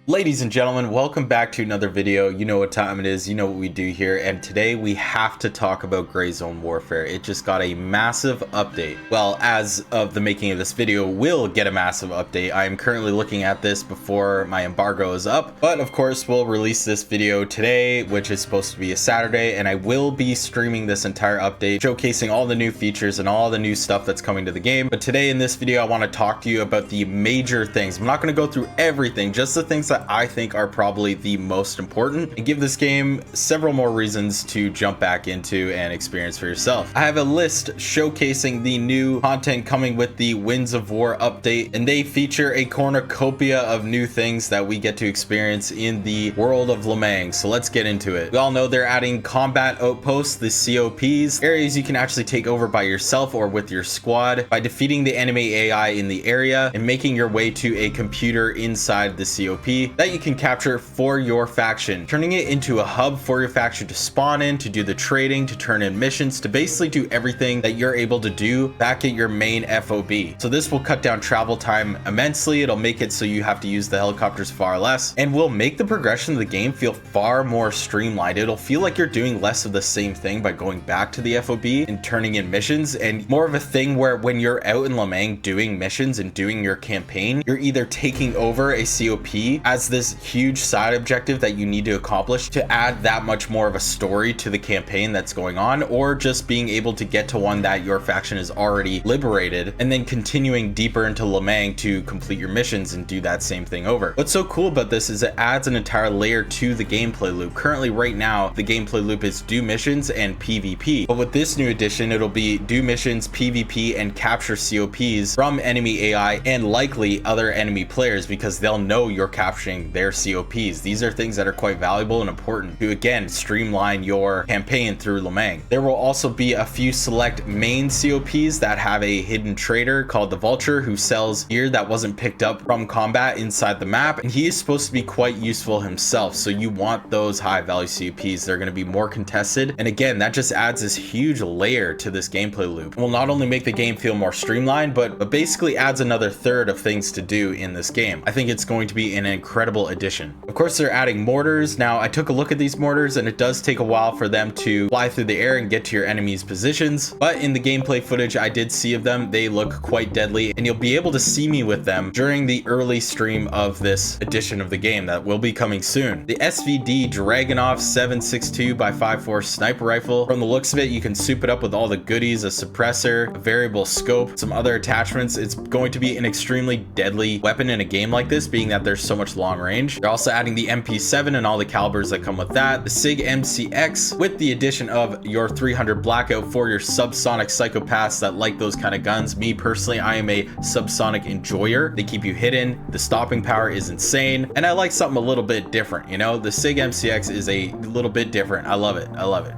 Ladies and gentlemen, welcome back to another video. You know what time it is, you know what we do here, and today we have to talk about Gray Zone Warfare. It just got a massive update. Well, as of the making of this video, will get a massive update. I am currently looking at this before my embargo is up, but of course we'll release this video today, which is supposed to be a Saturday, and I will be streaming this entire update, showcasing all the new features and all the new stuff that's coming to the game. But today in this video, I want to talk to you about the major things. I'm not going to go through everything, just the things that I think are probably the most important, and give this game several more reasons to jump back into and experience for yourself. I have a list showcasing the new content coming with the Winds of War update, and they feature a cornucopia of new things that we get to experience in the world of Lemang. So let's get into it. We all know they're adding combat outposts, the COPs, areas you can actually take over by yourself or with your squad by defeating the enemy AI in the area and making your way to a computer inside the COP that you can capture for your faction, turning it into a hub for your faction to spawn in, to do the trading, to turn in missions, to basically do everything that you're able to do back at your main FOB. So this will cut down travel time immensely. It'll make it so you have to use the helicopters far less, and will make the progression of the game feel far more streamlined. It'll feel like you're doing less of the same thing by going back to the FOB and turning in missions, and more of a thing where when you're out in Lemang doing missions and doing your campaign, you're either taking over a COP as this huge side objective that you need to accomplish to add that much more of a story to the campaign that's going on, or just being able to get to one that your faction is already liberated and then continuing deeper into Lemang to complete your missions and do that same thing over. What's so cool about this is it adds an entire layer to the gameplay loop. Currently right now the gameplay loop is do missions and PvP, but with this new addition it'll be do missions, PvP, and capture COPs from enemy AI and likely other enemy players, because they'll know you're capturing their COPs. These are things that are quite valuable and important to, again, streamline your campaign through Lemang. There will also be a few select main COPs that have a hidden trader called the Vulture who sells gear that wasn't picked up from combat inside the map, and he is supposed to be quite useful himself. So you want those high value COPs. They're going to be more contested, and again, that just adds this huge layer to this gameplay loop. It will not only make the game feel more streamlined, but basically adds another third of things to do in this game. I think it's going to be an incredible addition. Of course, they're adding mortars. Now, I took a look at these mortars, and it does take a while for them to fly through the air and get to your enemy's positions, but in the gameplay footage I did see of them, they look quite deadly, and you'll be able to see me with them during the early stream of this edition of the game that will be coming soon. The SVD Dragunov 7.62x5.4 sniper rifle, from the looks of it, you can soup it up with all the goodies, a suppressor, a variable scope, some other attachments. It's going to be an extremely deadly weapon in a game like this, being that there's so much long range. They're also adding the MP7 and all the calibers that come with that, the SIG MCX with the addition of your 300 blackout for your subsonic psychopaths that like those kind of guns. Me personally, I am a subsonic enjoyer. They keep you hidden, the stopping power is insane, and I like something a little bit different. You know, the SIG MCX is a little bit different. I love it.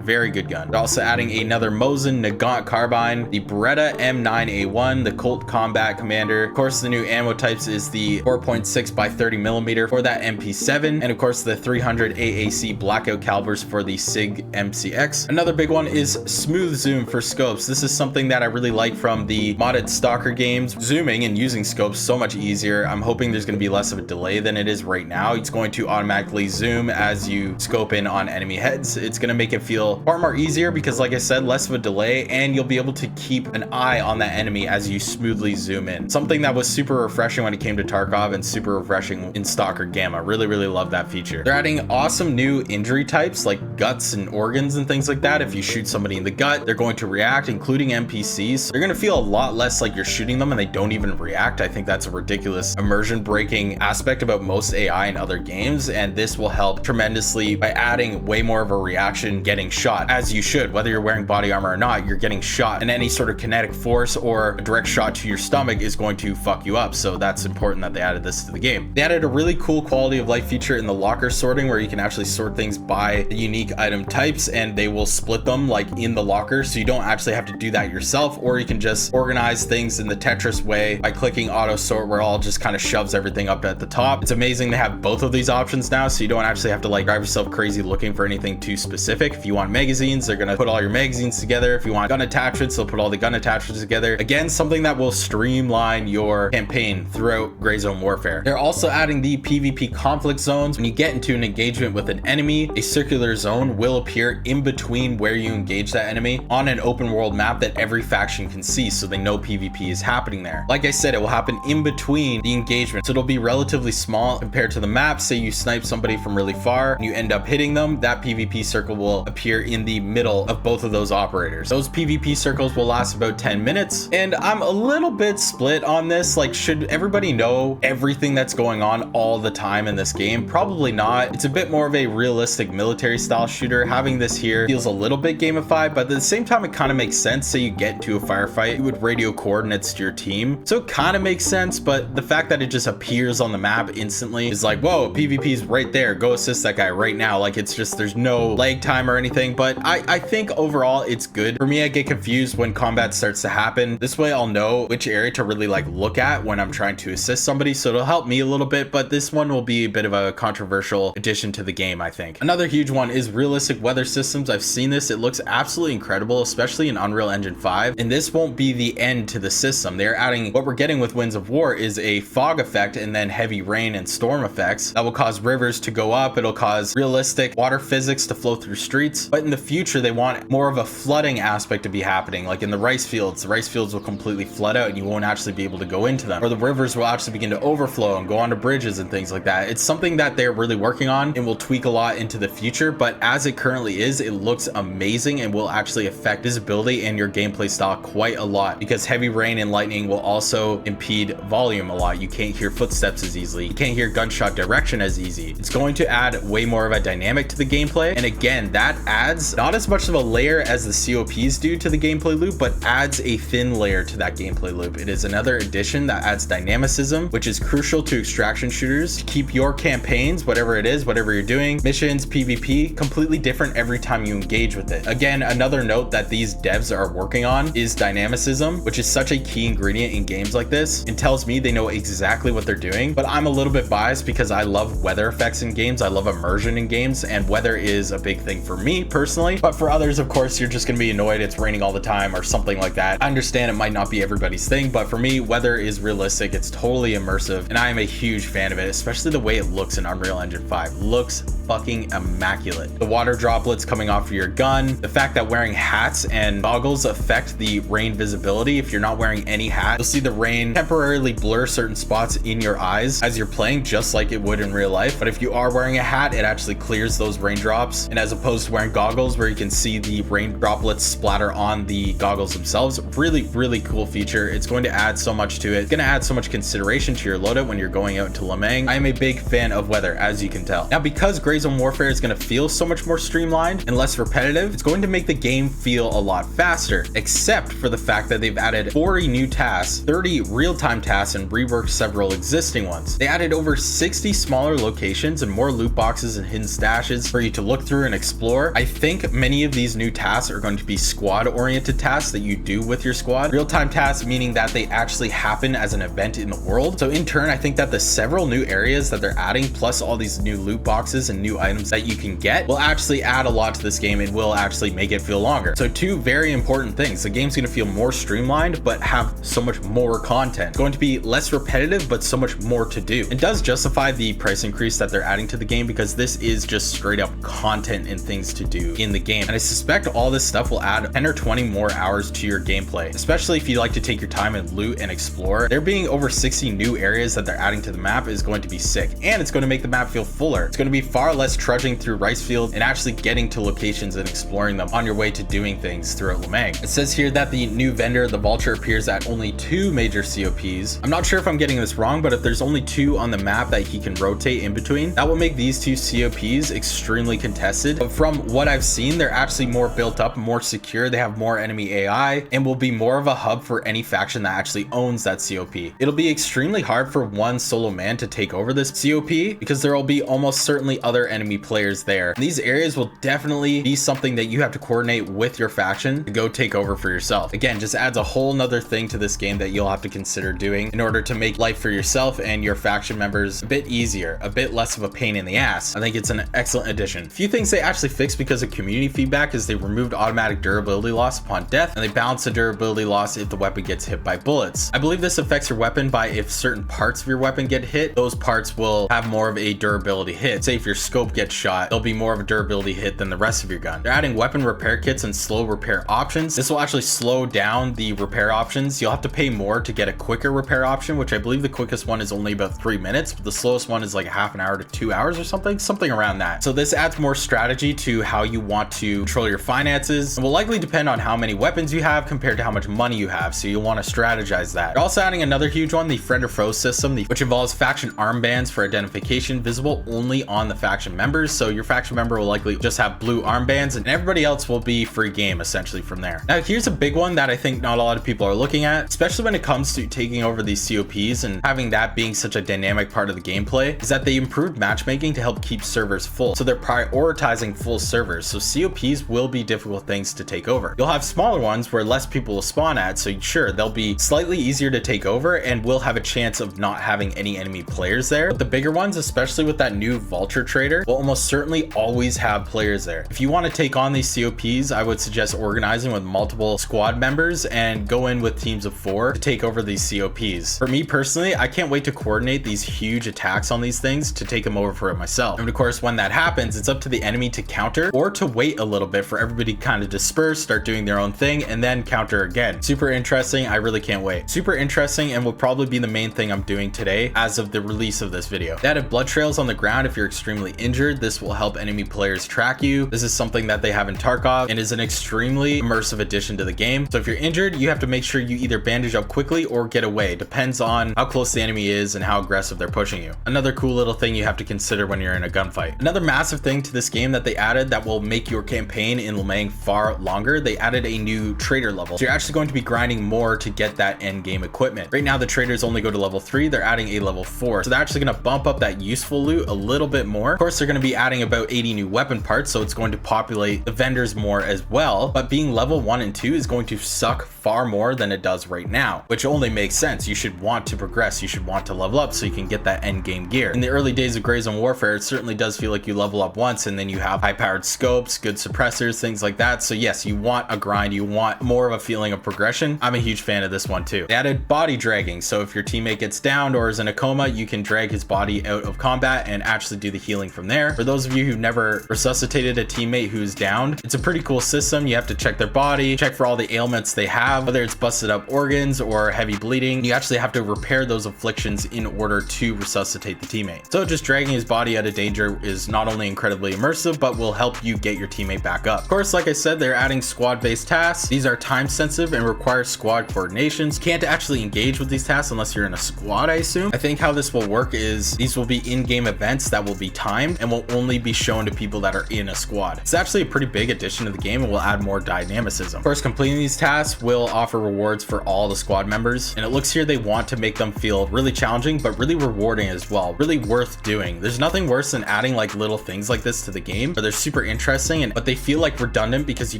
Very good gun. They're also adding another Mosin Nagant carbine, the Beretta M9A1, the Colt Combat Commander. Of course, the new ammo types is the 4.6x30mm for that MP7, and of course the 300 AAC blackout calibers for the SIG MCX. Another big one is smooth zoom for scopes. This is something that I really like from the modded Stalker games. Zooming and using scopes so much easier. I'm hoping there's going to be less of a delay than it is right now. It's going to automatically zoom as you scope in on enemy heads. It's going to make it feel far more easier because, like I said, less of a delay, and you'll be able to keep an eye on that enemy as you smoothly zoom in. Something that was super refreshing when it came to Tarkov and super refreshing in Stalker Gamma. Really love that feature. They're adding awesome new injury types like guts and organs and things like that. If you shoot somebody in the gut, they're going to react, including NPCs. They're going to feel a lot less like you're shooting them and they don't even react. I think that's a ridiculous immersion breaking aspect about most AI in other games, and this will help tremendously by adding way more of a reaction getting shot, as you should. Whether you're wearing body armor or not, you're getting shot, and any sort of kinetic force or a direct shot to your stomach is going to fuck you up. So that's important that they added this to the game. They added a really cool quality of life feature in the locker sorting, where you can actually sort things by the unique item types, and they will split them like in the locker, so you don't actually have to do that yourself, or you can just organize things in the Tetris way by clicking auto sort, where it all just kind of shoves everything up at the top. It's amazing to have both of these options now, so you don't actually have to like drive yourself crazy looking for anything too specific. If you want magazines, they're gonna put all your magazines together. If you want gun attachments, they'll put all the gun attachments together. Again, something that will streamline your campaign throughout Gray Zone Warfare. They're also adding the PvP conflict zones. When you get into an engagement with an enemy, a circular zone will appear in between where you engage that enemy on an open world map that every faction can see, so they know PvP is happening there. Like I said, it will happen in between the engagement, so it'll be relatively small compared to the map. Say you snipe somebody from really far and you end up hitting them, that PvP circle will appear in the middle of both of those operators. Those PvP circles will last about 10 minutes, and I'm a little bit split on this. Like, should everybody know everything that's going on all the time in this game? Probably not. It's a bit more of a realistic military style shooter. Having this here feels a little bit gamified, but at the same time it kind of makes sense. Say you get into a firefight, you would radio coordinates to your team, so it kind of makes sense. But the fact that it just appears on the map instantly is like, whoa, PvP's right there, go assist that guy right now. Like, it's just, there's no lag time or anything. But I think overall it's good. For me, I get confused when combat starts to happen. This way I'll know which area to really like look at when I'm trying to assist somebody, so it'll help me a little bit. But this one will be a bit of a controversial addition to the game, I think. Another huge one is realistic weather systems. I've seen this, it looks absolutely incredible, especially in Unreal Engine 5, and this won't be the end to the system. They're adding, what we're getting with Winds of War is a fog effect and then heavy rain and storm effects that will cause rivers to go up. It'll cause realistic water physics to flow through streets. But in the future, they want more of a flooding aspect to be happening. Like in the rice fields will completely flood out and you won't actually be able to go into them, or the rivers will actually begin to overflow and go onto bridges and things like that. It's something that they're really working on and will tweak a lot into the future, but as it currently is, it looks amazing and will actually affect visibility and your gameplay style quite a lot, because heavy rain and lightning will also impede volume a lot. You can't hear footsteps as easily, you can't hear gunshot direction as easy. It's going to add way more of a dynamic to the gameplay, and again, that adds not as much of a layer as the COPs do to the gameplay loop, but adds a thin layer to that gameplay loop. It is another addition that adds dynamicism, which is crucial to extraction shooters to keep your campaigns, whatever it is, whatever you're doing, missions, PvP, completely different every time you engage with it. Again, another note that these devs are working on is dynamicism, which is such a key ingredient in games like this, and tells me they know exactly what they're doing. But I'm a little bit biased because I love weather effects in games, I love immersion in games, and weather is a big thing for me personally. But for others, of course, you're just gonna be annoyed it's raining all the time or something like that. I understand it might not be everybody's thing, but for me, weather is realistic, it's totally immersive, and I am a huge fan of it, especially the way it looks in Unreal Engine 5. Looks fucking immaculate. The water droplets coming off of your gun, the fact that wearing hats and goggles affect the rain visibility. If you're not wearing any hat, you'll see the rain temporarily blur certain spots in your eyes as you're playing, just like it would in real life. But if you are wearing a hat, it actually clears those raindrops, and as opposed to wearing goggles where you can see the rain droplets splatter on the goggles themselves. Really cool feature. It's going to add so much to it. It's going to add so much consideration to your loadout when you're going out into Lemang. I am a big fan of weather, as you can tell. Now, because Gray Zone Warfare is going to feel so much more streamlined and less repetitive, it's going to make the game feel a lot faster, except for the fact that they've added 40 new tasks, 30 real-time tasks, and reworked several existing ones. They added over 60 smaller locations and more loot boxes and hidden stashes for you to look through and explore. I think many of these new tasks are going to be squad-oriented tasks that you do with your squad. Real-time tasks meaning that they actually happen as an event in the world. So in turn, I think that the several new areas that they're adding, plus all these new loot boxes and new items that you can get, will actually add a lot to this game and will actually make it feel longer. So two very important things. The game's going to feel more streamlined, but have so much more content. It's going to be less repetitive, but so much more to do. It does justify the price increase that they're adding to the game, because this is just straight up content and things to do in the game. And I suspect all this stuff will add 10 or 20 more hours to your gameplay, especially if you like to take your time and loot and explore. There being over 60 new areas that they're adding to the map is going to be sick, and it's going to make the map feel fuller. It's going to be far less trudging through rice fields and actually getting to locations and exploring them on your way to doing things throughout Lemang. It says here that the new vendor, the Vulture, appears at only 2 major COPs. I'm not sure if I'm getting this wrong, but if there's only 2 on the map that he can rotate in between, that will make these 2 COPs extremely contested. But from what I've seen, they're actually more built up, more secure. They have more enemy AI and will be more of a hub for any faction that actually owns that COP. It'll be extremely hard for one solo man to take over this COP, because there will be almost certainly other enemy players there. And these areas will definitely be something that you have to coordinate with your faction to go take over for yourself. Again, just adds a whole nother thing to this game that you'll have to consider doing in order to make life for yourself and your faction members a bit easier, a bit less of a pain in the ass. I think it's an excellent addition. A few things they actually fixed because of community feedback is they removed automatic durability loss upon death, and they balance the durability loss if the weapon gets hit by bullets. I believe this affects your weapon by if certain parts of your weapon get hit, though those parts will have more of a durability hit. Say if your scope gets shot, there'll be more of a durability hit than the rest of your gun. They're adding weapon repair kits and slow repair options. This will actually slow down the repair options. You'll have to pay more to get a quicker repair option, which I believe the quickest one is only about 3 minutes, but the slowest one is like half an hour to 2 hours or something around that. So this adds more strategy to how you want to control your finances, and will likely depend on how many weapons you have compared to how much money you have, so you'll want to strategize that. They're also adding another huge one, the friend or foe system, which involves faction armbands for identification, visible only on the faction members. So your faction member will likely just have blue armbands, and everybody else will be free game essentially from there. Now here's a big one that I think not a lot of people are looking at, especially when it comes to taking over these COPs and having that being such a dynamic part of the gameplay, is that they improved matchmaking to help keep servers full. So they're prioritizing full servers. So COPs will be difficult things to take over. You'll have smaller ones where less people will spawn at, so sure, they'll be slightly easier to take over and will have a chance of not having any enemy players there. But the bigger ones, especially with that new vulture trader, will almost certainly always have players there. If you want to take on these COPs, I would suggest organizing with multiple squad members and go in with teams of 4 to take over these COPs. For me personally, I can't wait to coordinate these huge attacks on these things to take them over for it myself. And of course, when that happens, it's up to the enemy to counter or to wait a little bit for everybody to kind of disperse, start doing their own thing, and then counter again. Super interesting. I really can't wait. Super interesting, and will probably be the main thing I'm doing today as of the release of this video. They added blood trails on the ground if you're extremely injured. This will help enemy players track you. This is something that they have in Tarkov and is an extremely immersive addition to the game. So if you're injured, you have to make sure you either bandage up quickly or get away. Depends on how close the enemy is and how aggressive they're pushing you. Another cool little thing you have to consider when you're in a gunfight. Another massive thing to this game that they added that will make your campaign in Lemang far longer, they added a new trader level. So you're actually going to be grinding more to get that end game equipment. Right now the traders only go to level 3, they're adding a level 4. So they're actually going to bump up that useful loot a little bit more. Of course, they're going to be adding about 80 new weapon parts, so it's going to populate the vendors more as well. But being level 1 and 2 is going to suck far more than it does right now, which only makes sense. You should want to progress, you should want to level up so you can get that end game gear. In the early days of Gray Zone Warfare, it certainly does feel like you level up once and then you have high powered scopes, good suppressors, things like that. So yes, you want a grind, you want more of a feeling of progression. I'm a huge fan of this one too. They added body dragging, so if your teammate gets downed or is in a coma, you can drag his body out of combat and actually do the healing from there. For those of you who've never resuscitated a teammate who's downed, it's a pretty cool system. You have to check their body, check for all the ailments they have, whether it's busted up organs or heavy bleeding. You actually have to repair those afflictions in order to resuscitate the teammate. So just dragging his body out of danger is not only incredibly immersive, but will help you get your teammate back up. Of course, like I said, they're adding squad-based tasks. These are time sensitive and require squad coordinations. You can't actually engage with these tasks unless you're in a squad, I assume. I think how this will work is these will be in-game events that will be timed and will only be shown to people that are in a squad. It's actually a pretty big addition to the game and will add more dynamicism. Of course, completing these tasks will offer rewards for all the squad members, and it looks here they want to make them feel really challenging but really rewarding as well, really worth doing. There's nothing worse than adding like little things like this to the game where they're super interesting but they feel like redundant because you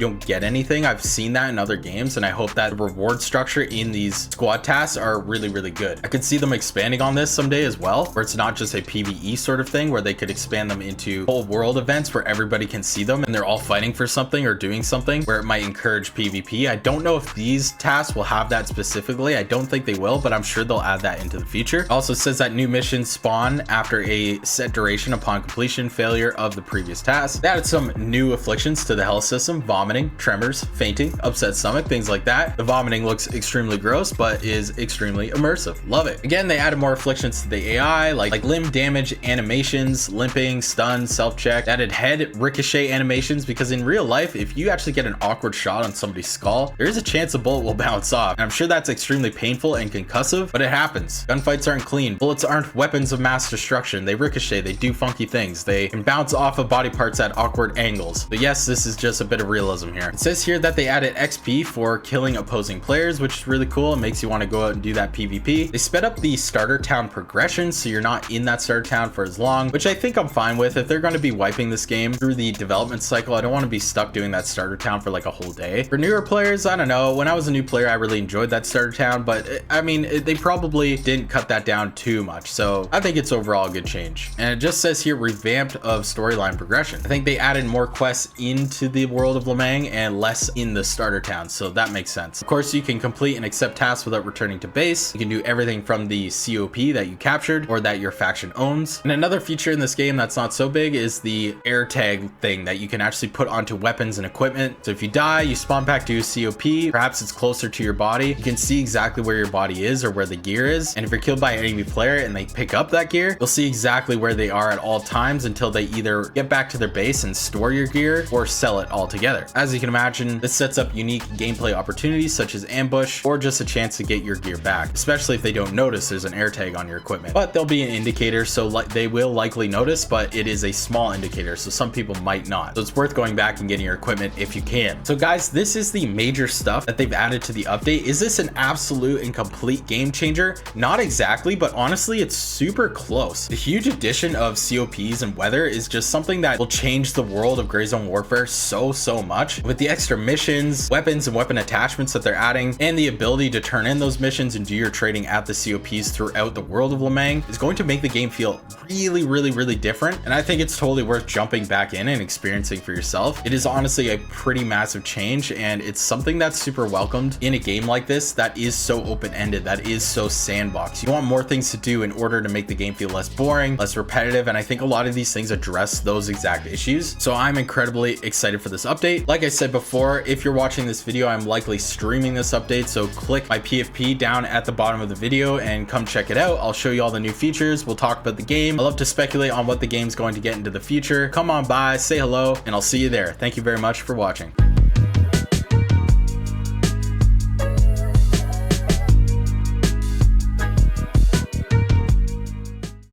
don't get anything. I've seen that in other games, and I hope that the reward structure in these squad tasks are really, really good. I could see them expanding on this someday as well, where it's not just a PvE sort of thing, where they could expand them into whole world events where everybody can see them and they're all fighting for something or doing something, where it might encourage PvP. I don't know if these tasks will have that specifically. I don't think they will, but I'm sure they'll add that into the future. It also says that new missions spawn after a set duration upon completion failure of the previous task. They added some new afflictions to the health system: vomiting, tremors, fainting, upset stomach, things like that. The vomiting looks extremely gross, but is extremely immersive. Love it. Again, they added more afflictions to the AI, like limb damage animations, limping, stun, self-check. They added head ricochet animations, because in real life, if you actually get an awkward shot on somebody's skull, there is a chance a bullet will bounce off. And I'm sure that's extremely painful and concussive, but it happens. Gunfights aren't clean. Bullets aren't weapons of mass destruction. They ricochet, they do funky things. They can bounce off of body parts at awkward angles. But yes, this is just a bit of realism here. It says here that they added XP for killing opposing players, which is really cool. It makes you want to go out and do that PvP. They sped up the starter town progression, so you're not in that starter town for as long, which I think I'm fine with. If they're going to be wiping this game through the development cycle, I don't want to be stuck doing that starter town for like a whole day. For newer players, I don't know. When I was a new player, I really enjoyed that starter town, but I mean, they probably didn't cut that down too much. So I think it's overall a good change. And it just says here revamped of storyline progression. I think they added more quests into the world of Lemang and less in the starter town, so that makes sense. Of course, you can complete and accept tasks without returning to base. You can do everything from the COP that you capture captured or that your faction owns. And another feature in this game that's not so big is the air tag thing that you can actually put onto weapons and equipment. So if you die, you spawn back to a COP, perhaps it's closer to your body, you can see exactly where your body is or where the gear is. And if you're killed by an enemy player and they pick up that gear, you'll see exactly where they are at all times until they either get back to their base and store your gear or sell it all together. As you can imagine, this sets up unique gameplay opportunities such as ambush or just a chance to get your gear back, especially if they don't notice there's an air tag on your equipment. But there'll be an indicator, so they will likely notice, but it is a small indicator, so some people might not. So it's worth going back and getting your equipment if you can. So guys, this is the major stuff that they've added to the update. Is this an absolute and complete game changer? Not exactly, but honestly, it's super close. The huge addition of COPs and weather is just something that will change the world of Gray Zone Warfare so much. With the extra missions, weapons, and weapon attachments that they're adding, and the ability to turn in those missions and do your trading at the COPs throughout the world of Lemang is going to make the game feel really different. And I think it's totally worth jumping back in and experiencing for yourself. It is honestly a pretty massive change, and it's something that's super welcomed in a game like this that is so open-ended, that is so sandbox. You want more things to do in order to make the game feel less boring, less repetitive, and I think a lot of these things address those exact issues. So I'm incredibly excited for this update. Like I said before, if you're watching this video, I'm likely streaming this update, so click my PFP down at the bottom of the video and come check it out. I'll show you all the new features. We'll talk about the game. I love to speculate on what the game's going to get into the future. Come on by, say hello, and I'll see you there. Thank you very much for watching.